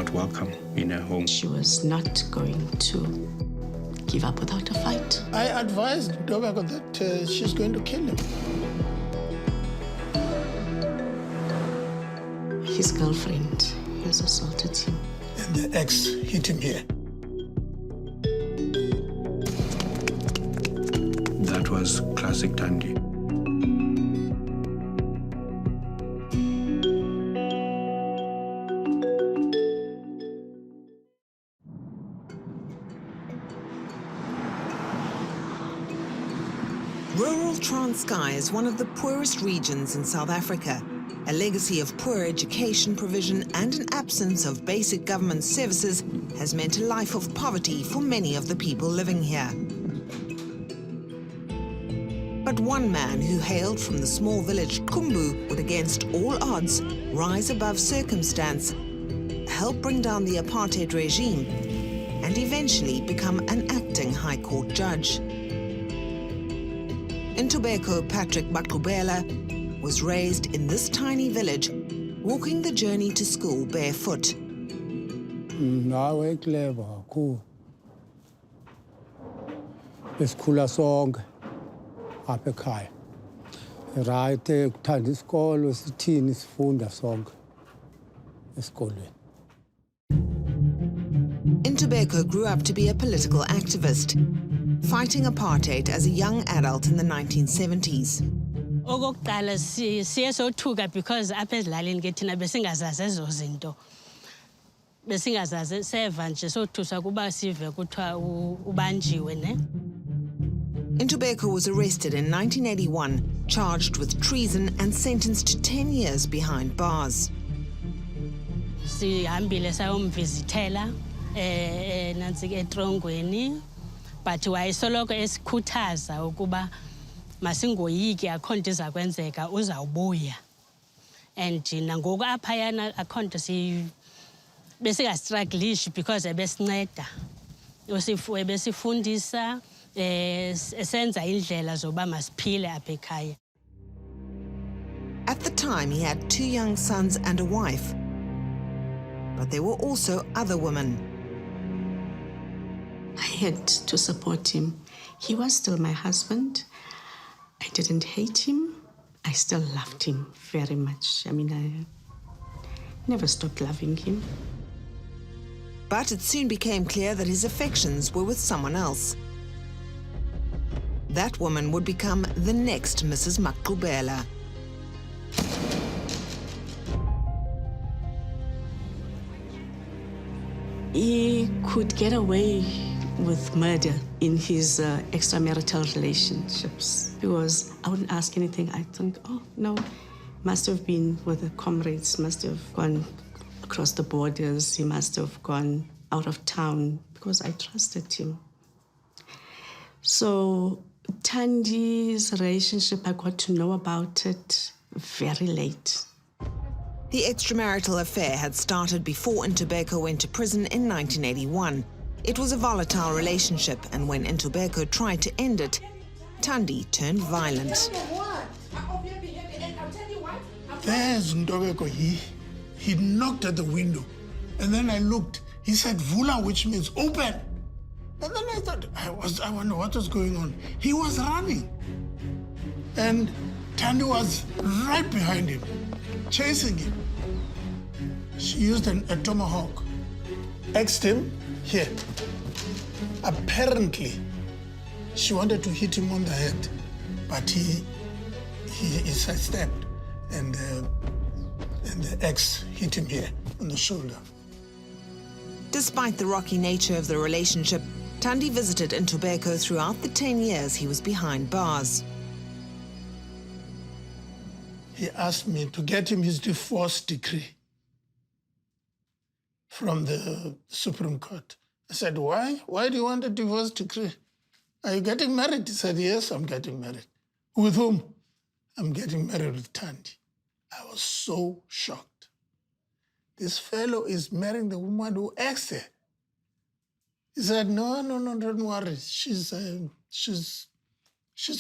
not welcome in her home. She was not going to give up without a fight. I advised Dobeko that she's going to kill him. His girlfriend has assaulted him. And the ex hit him here. That was classic Thandi. Rural Transkei is one of the poorest regions in South Africa. A legacy of poor education provision and an absence of basic government services has meant a life of poverty for many of the people living here. But one man who hailed from the small village Khumbu would, against all odds, rise above circumstance, help bring down the apartheid regime, and eventually become an acting High Court judge. Ntobeko Patrick Maqubela was raised in this tiny village, walking the journey to school barefoot. Apha ekhaya. Right ukuthanda isikolo sithini sifunda sonke esikolweni. Ntobeko grew up to be a political activist, fighting apartheid as a young adult in the 1970s. Okokuqala siye sothuka because apha ezilalini ke thina besingazazi ezo zinto. Besingazazi seva nje sothuswa kuba sive kuthiwa ubanjiwe ne. Ntobeko was arrested in 1981, charged with treason and sentenced to 10 years behind bars. Sihambile sayomvizithela nansi eTrongweni, but wayesoloko esikhuthaza ukuba masingoyiki akho nto izakwenzeka uzawubuya. And nangoku aphayana akho nto besingastruggleish because ebesinceda. Besifundisa esenza indlela zoba masiphile apha ekhaya. At the time, he had 2 young sons and a wife, but there were also other women. I had to support him. He was still my husband. I didn't hate him. I still loved him very much. I mean, I never stopped loving him. But it soon became clear that his affections were with someone else. That woman would become the next Mrs. Maqubela. He could get away with murder in his extramarital relationships because I wouldn't ask anything. I think, oh, no, must have been with the comrades, must have gone across the borders, he must have gone out of town because I trusted him. So Thandi's relationship, I got to know about it very late. The extramarital affair had started before Ntobeko went to prison in 1981. It was a volatile relationship, and when Ntobeko tried to end it, Thandi turned violent. There's Ntobeko. He knocked at the window, and then I looked. He said, "Vula," which means open. And then I thought, I wonder what was going on. He was running, and Thandi was right behind him, chasing him. She used a tomahawk, axed him here. Apparently, she wanted to hit him on the head, but he sidestepped, and the axe hit him here on the shoulder. Despite the rocky nature of the relationship, Thandi visited Ntobeko throughout the 10 years he was behind bars. He asked me to get him his divorce decree from the Supreme Court. I said, why? Why do you want a divorce decree? Are you getting married? He said, yes, I'm getting married. With whom? I'm getting married with Thandi. I was so shocked. This fellow is marrying the woman who asked her. He said, no, don't worry. She's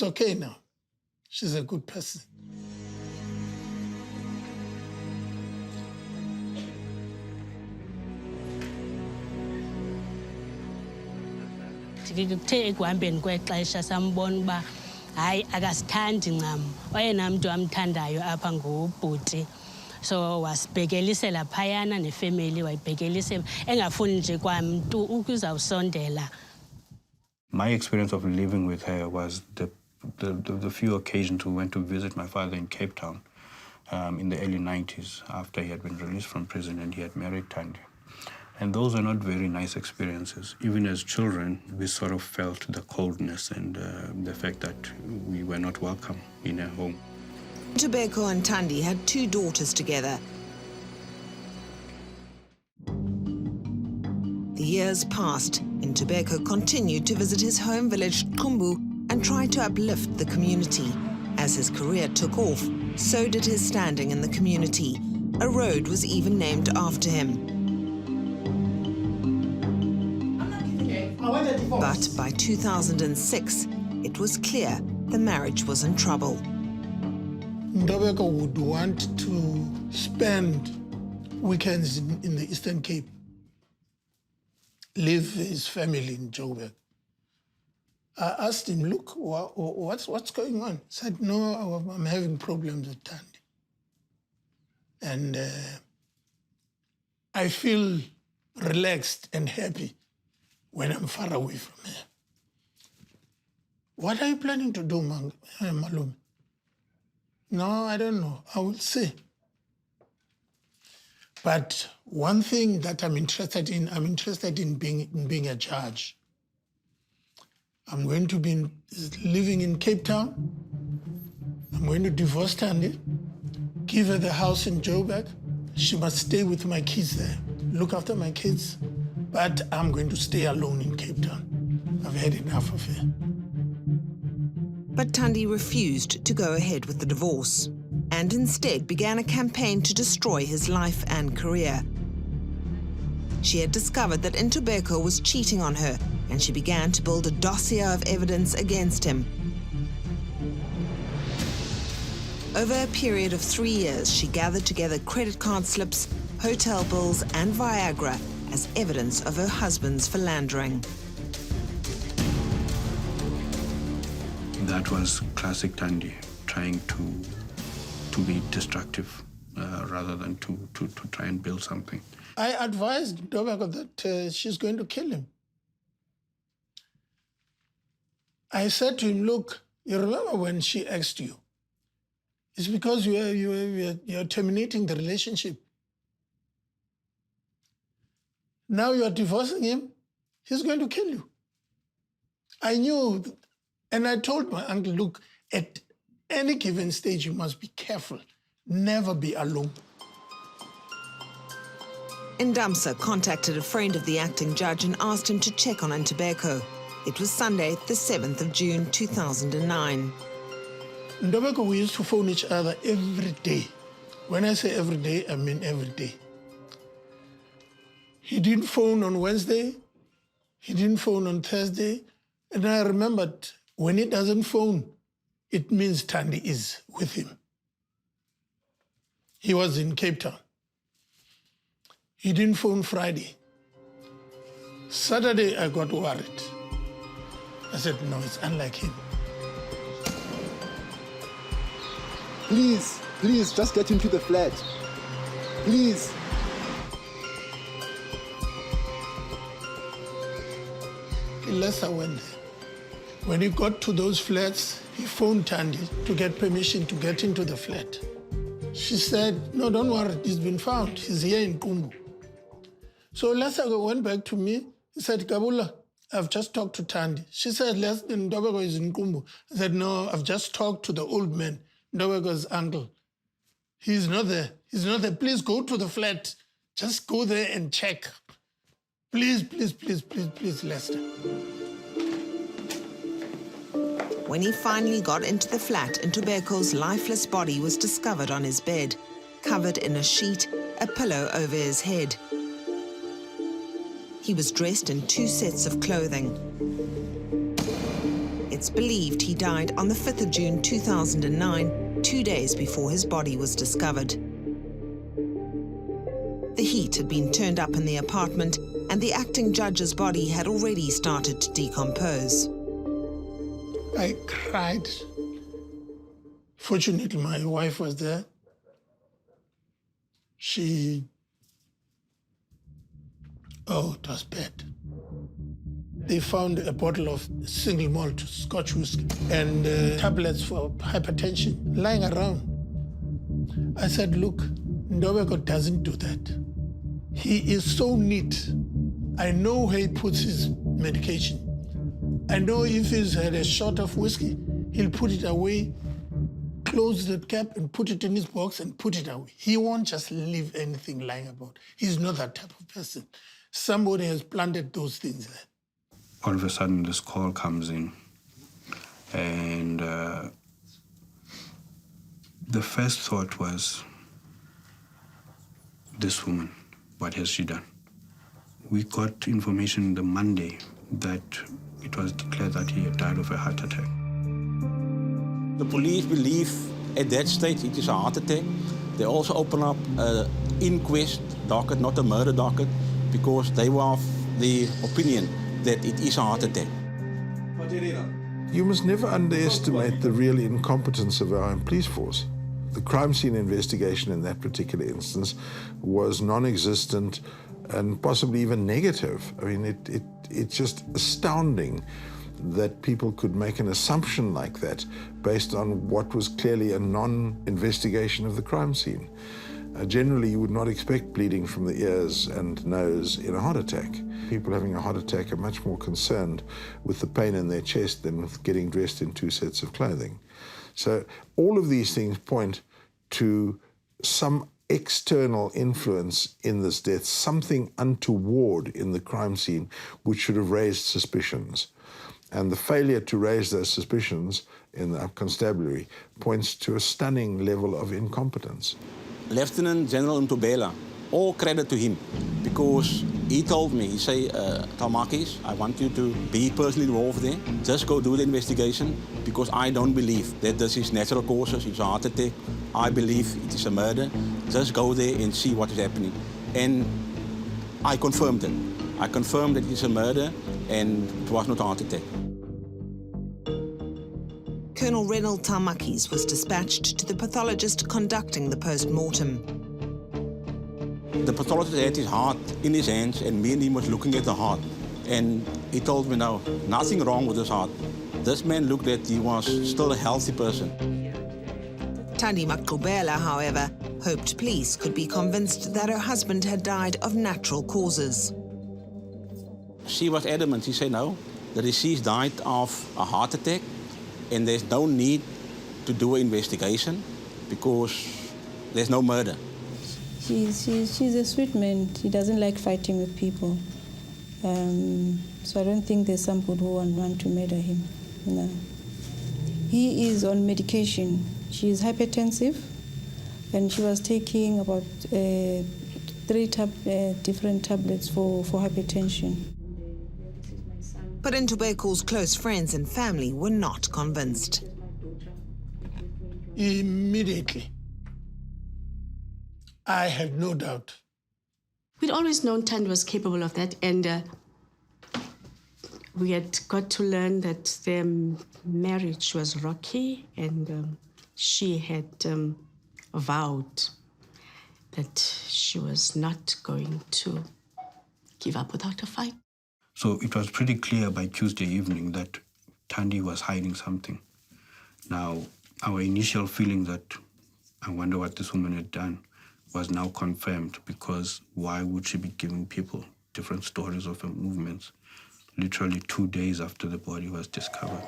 okay now. She's a good person. kuthe ekuhambeni kwexesha sambona uba hayi akasithandi ncam. Oyena mntu amthandayo apha ngubhuti. So wasibhekelisela phayana nefamily wayibhekelisela engafuni nje kwamntu ukuzawusondela. My experience of living with her was the few occasions we went to visit my father in Cape Town in the early 90s after he had been released from prison and he had married Thandi. And those are not very nice experiences. Even as children, we sort of felt the coldness and the fact that we were not welcome in her home. Ntobeko and Thandi had 2 daughters together. The years passed, and Ntobeko continued to visit his home village, Khumbu, and tried to uplift the community. As his career took off, so did his standing in the community. A road was even named after him. But by 2006, it was clear the marriage was in trouble. Ntobeko would want to spend weekends in the Eastern Cape, leave his family in Joburg. I asked him, look, what's going on? He said, no, I'm having problems with Thandi. And I feel relaxed and happy when I'm far away from her. What are you planning to do, Malum? No, I don't know. I will see. But one thing that I'm interested in being a judge. I'm going to be living in Cape Town. I'm going to divorce Thandi, give her the house in Joburg. She must stay with my kids there, look after my kids. But I'm going to stay alone in Cape Town. I've had enough of her. But Thandi refused to go ahead with the divorce and instead began a campaign to destroy his life and career. She had discovered that Ntobeko was cheating on her, and she began to build a dossier of evidence against him. Over a period of 3 years, she gathered together credit card slips, hotel bills, and Viagra as evidence of her husband's philandering. That was classic Thandi, trying to be destructive rather than to try and build something. I advised Ntobeko that she's going to kill him. I said to him, look, you remember when she asked you, it's because you're terminating the relationship. Now you are divorcing him, he's going to kill you. I knew, and I told my uncle, look, at any given stage, you must be careful. Never be alone. Ndamsa contacted a friend of the acting judge and asked him to check on Ntobeko. It was Sunday, the 7th of June, 2009. Ntobeko, we used to phone each other every day. When I say every day, I mean every day. He didn't phone on Wednesday. He didn't phone on Thursday. And I remembered, when he doesn't phone, it means Thandi is with him. He was in Cape Town. He didn't phone Friday. Saturday, I got worried. I said, no, it's unlike him. Please, please, just get into the flat. Please. Lester went there. When he got to those flats, he phoned Thandi to get permission to get into the flat. She said, no, don't worry, he's been found. He's here in Khumbu. So Lester went back to me. He said, Kabula, I've just talked to Thandi. She said, Ntobeko is in Khumbu. I said, no, I've just talked to the old man, Ntobeko's uncle. He's not there. He's not there. Please go to the flat. Just go there and check. Please, please, please, please, please, Lester. When he finally got into the flat, Ntobeko's lifeless body was discovered on his bed, covered in a sheet, a pillow over his head. He was dressed in 2 sets of clothing. It's believed he died on the 5th of June 2009, 2 days before his body was discovered. The heat had been turned up in the apartment and the acting judge's body had already started to decompose. I cried. Fortunately, my wife was there. It was bad. They found a bottle of single malt Scotch whiskey and tablets for hypertension lying around. I said, look, Ndobeko doesn't do that. He is so neat. I know where he puts his medication. I know if he's had a shot of whiskey, he'll put it away, close the cap and put it in his box and put it away. He won't just leave anything lying about. He's not that type of person. Somebody has planted those things there. All of a sudden, this call comes in, and the first thought was, this woman, what has she done? We got information the Monday that it was declared that he had died of a heart attack. The police believe at that stage it is a heart attack. They also open up an inquest docket, not a murder docket, because they were of the opinion that it is a heart attack. You must never underestimate the real incompetence of our own police force. The crime scene investigation in that particular instance was non-existent and possibly even negative. I mean, it's just astounding that people could make an assumption like that based on what was clearly a non-investigation of the crime scene. Generally, you would not expect bleeding from the ears and nose in a heart attack. People having a heart attack are much more concerned with the pain in their chest than with getting dressed in 2 sets of clothing. So all of these things point to some external influence in this death, something untoward in the crime scene which should have raised suspicions. And the failure to raise those suspicions in the constabulary points to a stunning level of incompetence. Lieutenant General Ntobela, all credit to him, because he told me, he said, Talmakis, I want you to be personally involved there. Just go do the investigation, because I don't believe that this is natural causes, it's a heart attack. I believe it is a murder. Just go there and see what is happening. And I confirmed it. I confirmed that it is a murder and it was not a heart attack. Colonel Reynold Talmakis was dispatched to the pathologist conducting the post-mortem. The pathologist had his heart in his hands and me and him was looking at the heart. And he told me, no, nothing wrong with his heart. This man looked like he was still a healthy person. Tandi Makubela, however, hoped police could be convinced that her husband had died of natural causes. She was adamant. She said, no, the deceased died of a heart attack and there's no need to do an investigation because there's no murder. She's a sweet man. He doesn't like fighting with people. So I don't think there's somebody who want to murder him. No. He is on medication. She is hypertensive, and she was taking about 3 different tablets for hypertension. But Ntobeko's close friends and family were not convinced. Immediately, I had no doubt. We'd always known Tandi was capable of that, and we had got to learn that their marriage was rocky, and she had vowed that she was not going to give up without a fight. So it was pretty clear by Tuesday evening that Tandi was hiding something. Now, our initial feeling that I wonder what this woman had done was now confirmed, because why would she be giving people different stories of her movements literally 2 days after the body was discovered?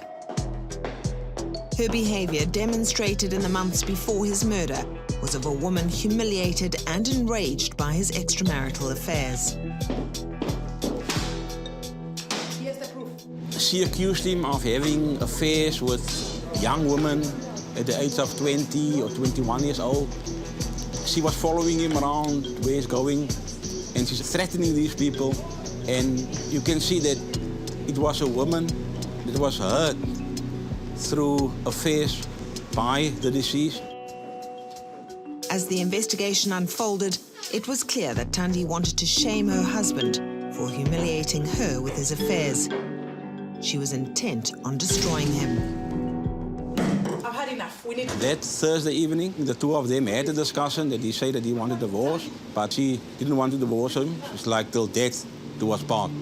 Her behavior, demonstrated in the months before his murder, was of a woman humiliated and enraged by his extramarital affairs. She accused him of having affairs with young women at the age of 20 or 21 years old. She was following him around where he's going, and she's threatening these people. And you can see that it was a woman that was hurt through affairs by the deceased. As the investigation unfolded, it was clear that Thandi wanted to shame her husband for humiliating her with his affairs. She was intent on destroying him. I've had enough. We need to... That Thursday evening, the two of them had a discussion that he said that he wanted a divorce, but she didn't want to divorce him. It's like till death do us part.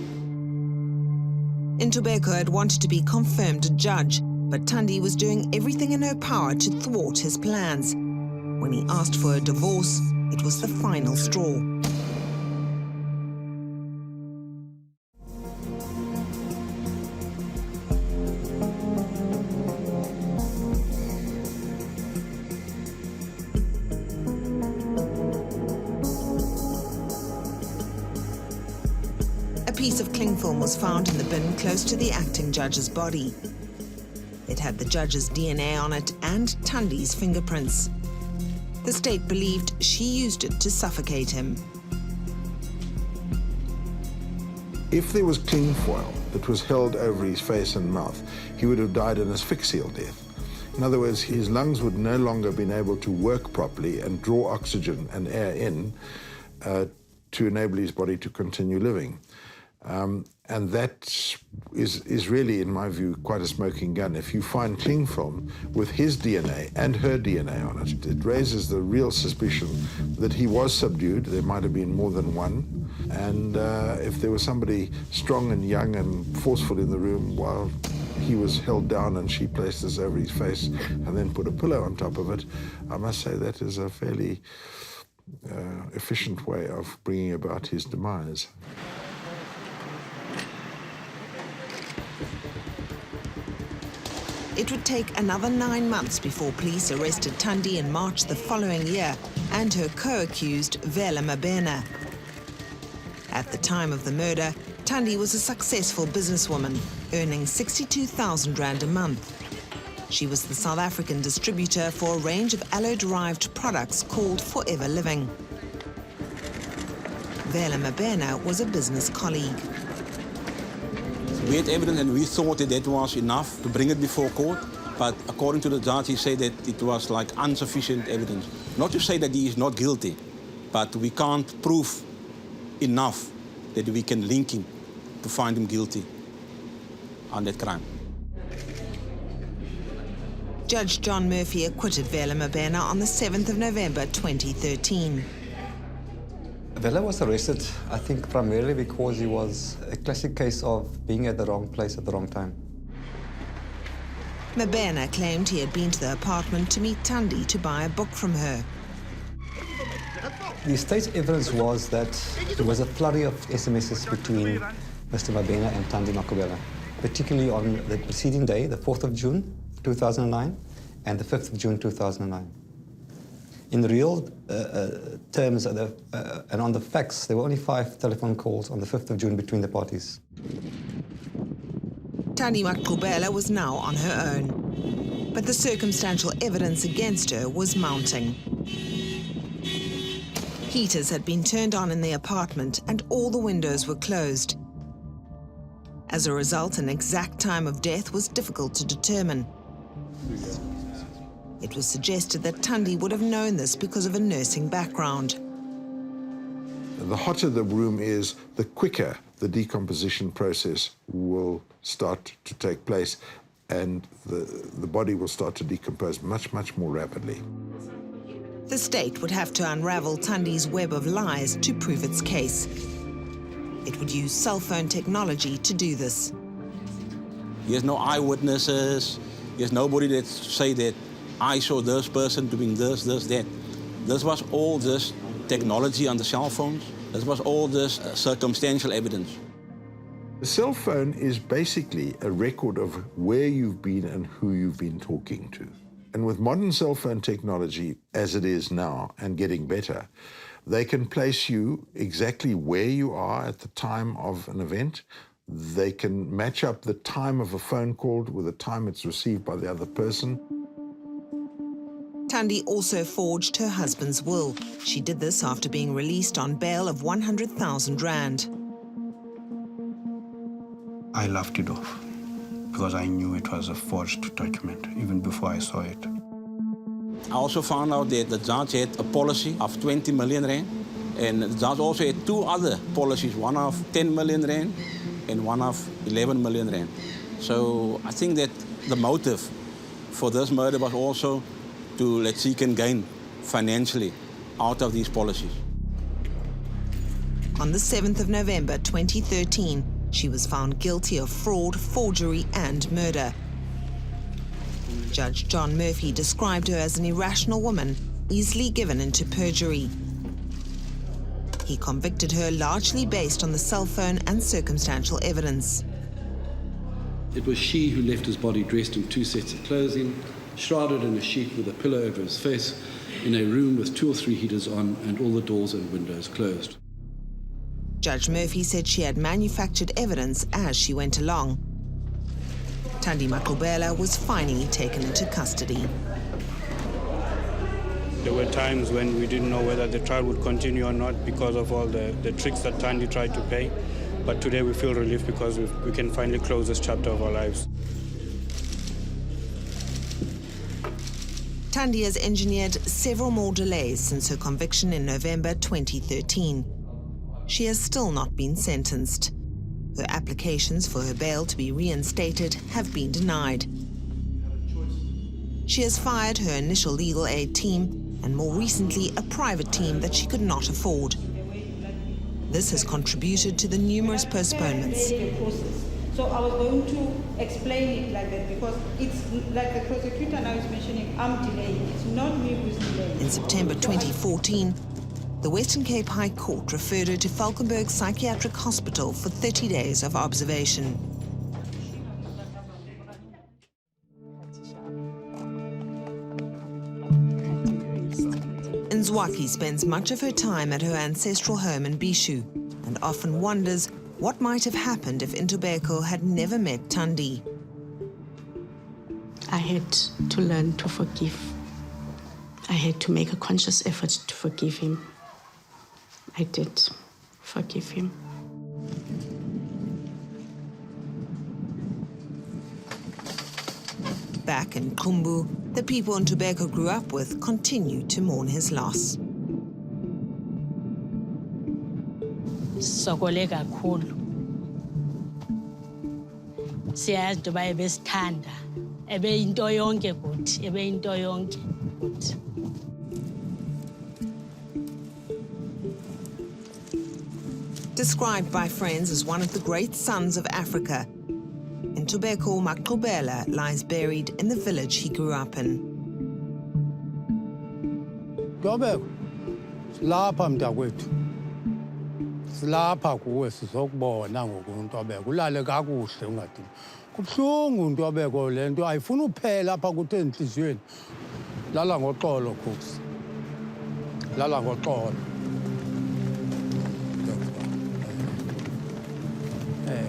Ntobeko had wanted to be confirmed judge, but Thandi was doing everything in her power to thwart his plans. When he asked for a divorce, it was the final straw. A piece of cling film was found in the bin close to the acting judge's body. It had the judge's DNA on it and Thandi's fingerprints. The state believed she used it to suffocate him. If there was cling foil that was held over his face and mouth, he would have died an asphyxial death. In other words, his lungs would no longer have been able to work properly and draw oxygen and air in to enable his body to continue living. And that is really, in my view, quite a smoking gun. If you find cling film with his DNA and her DNA on it, it raises the real suspicion that he was subdued. There might have been more than one. And if there was somebody strong and young and forceful in the room while he was held down and she placed this over his face and then put a pillow on top of it, I must say that is a fairly efficient way of bringing about his demise. It would take another 9 months before police arrested Thandi in March the following year and her co-accused Vela Mabena. At the time of the murder, Thandi was a successful businesswoman, earning 62,000 rand a month. She was the South African distributor for a range of aloe-derived products called Forever Living. Vela Mabena was a business colleague. We had evidence and we thought that was enough to bring it before court, but according to the judge, he said that it was like insufficient evidence. Not to say that he is not guilty, but we can't prove enough that we can link him to find him guilty on that crime. Judge John Murphy acquitted Vela Mabena on the 7th of November 2013. Vela was arrested, I think, primarily because he was a classic case of being at the wrong place at the wrong time. Mabena claimed he had been to the apartment to meet Thandi to buy a book from her. The state's evidence was that there was a flurry of SMSs between Mr. Mabena and Thandi Makubela, particularly on the preceding day, the 4th of June 2009, and the 5th of June 2009. In real terms, and on the facts, there were only 5 telephone calls on the 5th of June between the parties. Thandi Makubela was now on her own, but the circumstantial evidence against her was mounting. Heaters had been turned on in the apartment and all the windows were closed. As a result, an exact time of death was difficult to determine. It was suggested that Thandi would have known this because of a nursing background. The hotter the room is, the quicker the decomposition process will start to take place and the body will start to decompose much, much more rapidly. The state would have to unravel Thandi's web of lies to prove its case. It would use cell phone technology to do this. He has no eyewitnesses. He has nobody that say that I saw this person doing this, that. This was all just technology on the cell phones. This was all just circumstantial evidence. The cell phone is basically a record of where you've been and who you've been talking to. And with modern cell phone technology, as it is now, and getting better, they can place you exactly where you are at the time of an event. They can match up the time of a phone call with the time it's received by the other person. Thandi also forged her husband's will. She did this after being released on bail of 100,000 rand. I laughed it off because I knew it was a forged document, even before I saw it. I also found out that the judge had a policy of 20 million rand. And the judge also had two other policies, one of 10 million rand and one of 11 million rand. So I think that the motive for this murder was also to let she can gain financially out of these policies. On the 7th of November 2013, she was found guilty of fraud, forgery and murder. Judge John Murphy described her as an irrational woman, easily given into perjury. He convicted her largely based on the cell phone and circumstantial evidence. It was she who left his body dressed in 2 sets of clothing, shrouded in a sheet with a pillow over his face, in a room with 2 or 3 heaters on and all the doors and windows closed. Judge Murphy said she had manufactured evidence as she went along. Thandi Maqubela was finally taken into custody. There were times when we didn't know whether the trial would continue or not because of all the tricks that Thandi tried to play. But today we feel relief because we can finally close this chapter of our lives. Thandi has engineered several more delays since her conviction in November 2013. She has still not been sentenced. Her applications for her bail to be reinstated have been denied. She has fired her initial legal aid team and more recently a private team that she could not afford. This has contributed to the numerous postponements. So I was going to explain it like that because it's like the prosecutor now is mentioning, I'm delaying. It's not me who's delaying. In September 2014, the Western Cape High Court referred her to Valkenburg Psychiatric Hospital for 30 days of observation. Nzwaki spends much of her time at her ancestral home in Bishu and often wonders what might have happened if Ntobeko had never met Thandi. I had to learn to forgive. I had to make a conscious effort to forgive him. I did forgive him. Back in Khumbu, the people Ntobeko grew up with continue to mourn his loss. Sokole kakhulu. Siyazi into yoba ebesithanda, ebeyinto yonke kuthi, ebeyinto yonke kuthi. Described by friends as one of the great sons of Africa, Ntobeko Maqubela lies buried in the village he grew up in. Ntobeko, silapha mntakwethu. Silapha kuwe sizokubona ngoku Ntobeko. Ulale kakuhle ungadini. Kubuhlungu Ntobeko le nto ayifuni uphela apha kuthi enhliziyweni. Lala ngoxolo Khosi. Lala ngoxolo. Hey.